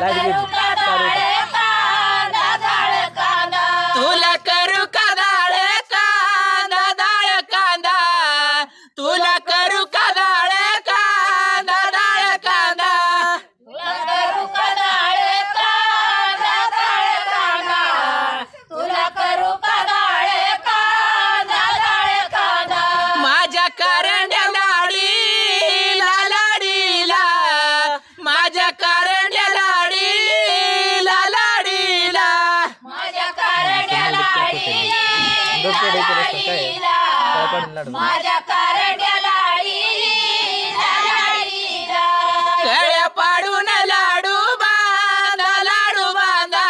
करू का डाळ कांदा डाळ कांदा तुला करू का डाळ कांदा डाळ कांदा तुला करू का डाळ कांदा डाळ कांदा तुला करू का डाळ कांदा डाळ कांदा तुला करू का डाळ कांदा डाळ कांदा माझ्या करंड्या लाडीला लाडीला माझ्या करंड्या लाडीला लाडीला माझ्या कारड्या लाडीला माझ्या कारड्या लाडीला लाडीला कळ्या पाडून लाडू बांधा लाडू बांधा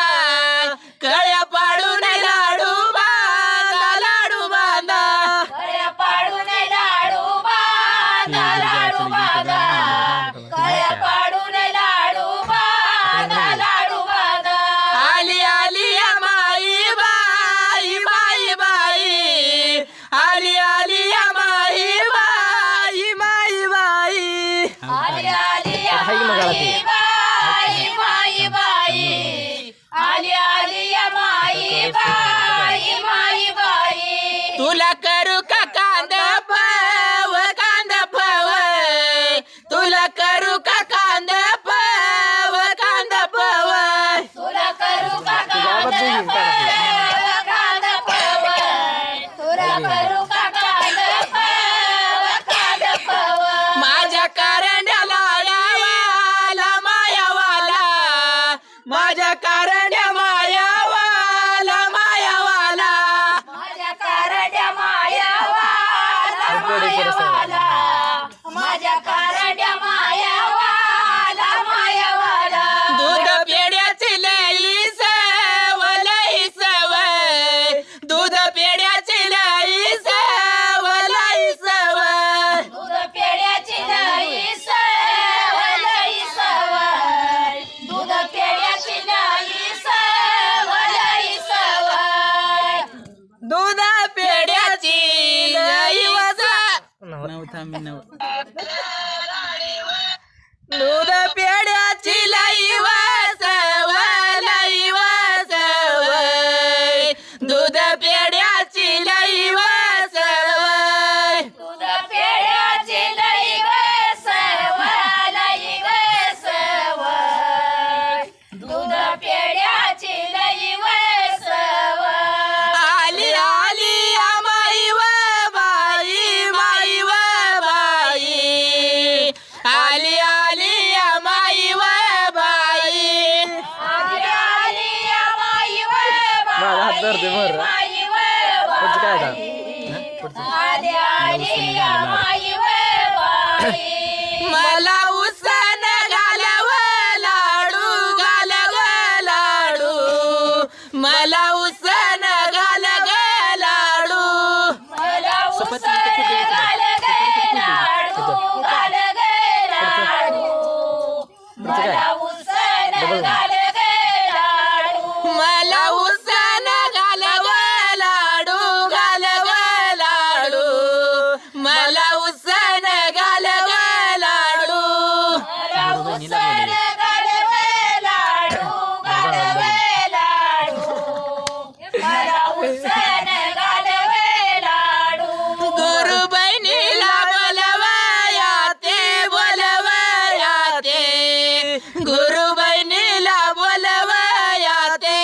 कळ्या पाडून लाडू बांधा लाडू बांधा कळ्या पाडून लाडू बांधा लाडू बांधा कळ्या पाडून लाडू बांधा लाडू बांधा आली आली या माई बाई बाई बाई आली आली या माई बाई माई बाई आली आली या माई बाई माई बाई आली आली या माई बाई माई बाई तुला करू का कांदा पव कांदा पव तुला करू का कांदा पव कांदा पव तुला करू का कांदा पव तुला करू का कांदा पव माझ्या करंड्या लाड्यावाला मायावाला माझ्या करंड्या मायावाला मायावाला माझ्या कारड्या मायावाला मायावाला माझ्या कारड्या मायावाला मायावाला दूध पेड्याची लई सवय दूध पेड्याची लई सवय दूध पेड्याची लई सवय दूध पेड्याची लई सवय दूध पेड्याची लई दूध पेड्याची लई सवय दूध पेड्याची लई सवय दूध पेड्याची लई सवय दूध पेड्याची लई सवय आली आली या माई व बाई माई व बाई आली आली या माई व बाई आली आली या माई व बाई माई व बाई आली आली या माई व बाई मला उसन घालव लाडू घालव लाडू मला उसन घालव लाडू मला उसन घाल गे लाडू घाल गे लाडू मला उसन घाल गे लाडू मला उसन घालव लाडू घालव लाडू मला उसन घालव लाडू मला उसन घाल गे लाडू घाल गे लाडू मला उसन घाल गे लाडू गुरु बहिणीला बोलवया ते गुरु बहिणीला बोलवया ते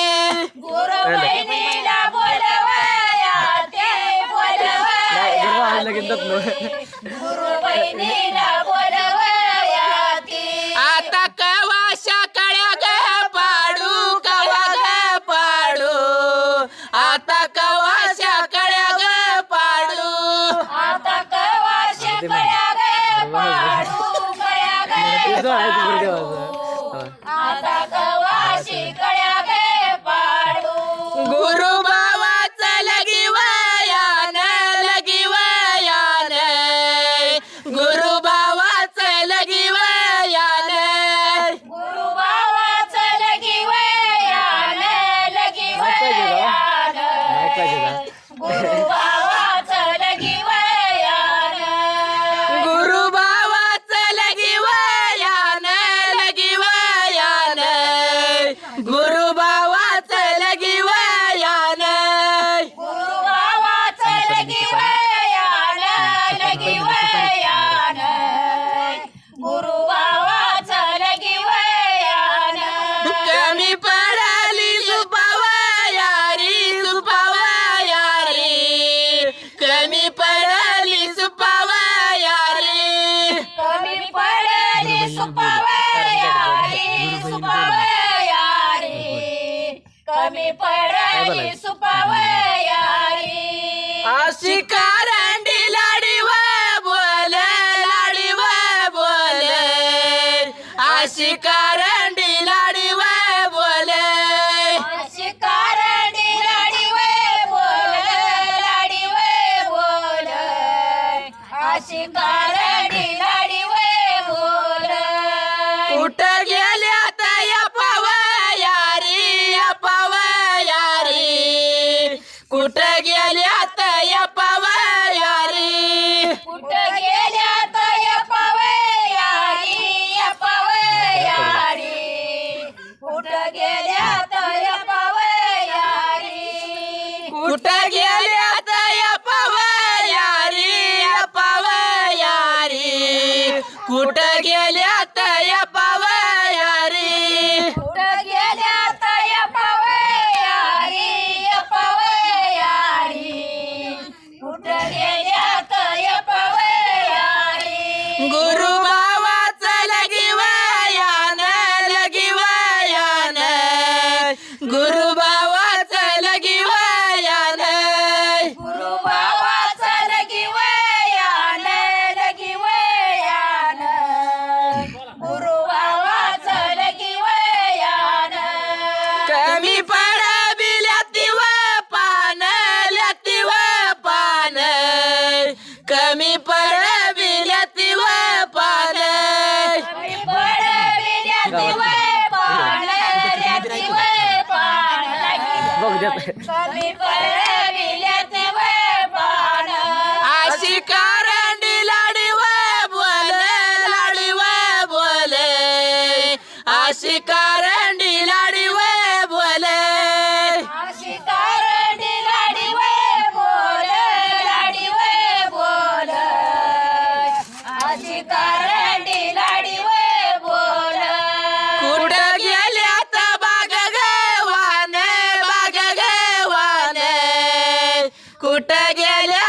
गुरु बहिणीला बोलवया ते बोलवया गुरु बहिणीला बोलवया ते आता कवाशा कळ्या ग पाडू कवा ग पाडू आता कवाशा कळ्या ग पाडू आता कवाशे कळ्या गे पाडू कळ्या गे पाडू आता कवाशी कळ्या गे पाडू गुरु बाबाचं लगी वयान गुरु बाबाचं लगी वयान गुरु बाबाचं लगी वयान गुरु बाबाचं लगी वयान गुरु बाबाचं लगी वयान पडली सुपावयारी अशी कारंडी लाडी व बोले लाडी व बोले अशी कारंडी लाडी व बोले अशी कारंडी लाडी वे बोल लाडी वे बोल अशी कारंडी लाडी वे बोल कुठं गेल्या या पवयारी या पवयारी कुठं गेल्या या पवयारी कुठं गेल्या तया पवयारी या पवयारी कुठं गेल्या तया पवयारी कुठं गेल्या या पवयारी या पवयारी कुठं गेल्या या पवयारी कुठं गेल्या तया पवयारी या पवयारी कुठं गेल्या तया पवयारी गुरु बाबाचं लगी वयान लगी वयान गुरु बाबाचं लगी वयान गुरु बाबाचा लगी वयान लगी वयान गुरु बाबाचा लगी वयान कमी पड बिल्याती व पान ल्याती व पान कमी पड बिल्याती व पान कमी पडविल्याती वय पान ल्याती वय पान कमी पडविल्याती वय पान अशी कारंडी लाडी व बोले लाडी व बोले अशी कारंडी लाडी व बोले अशी कारंडी लाडी वय बोल लाडी वय बोल अशी कारंडी लाडी वय बोल कुठं गेल्यात बाग गवान कुठं गेल्या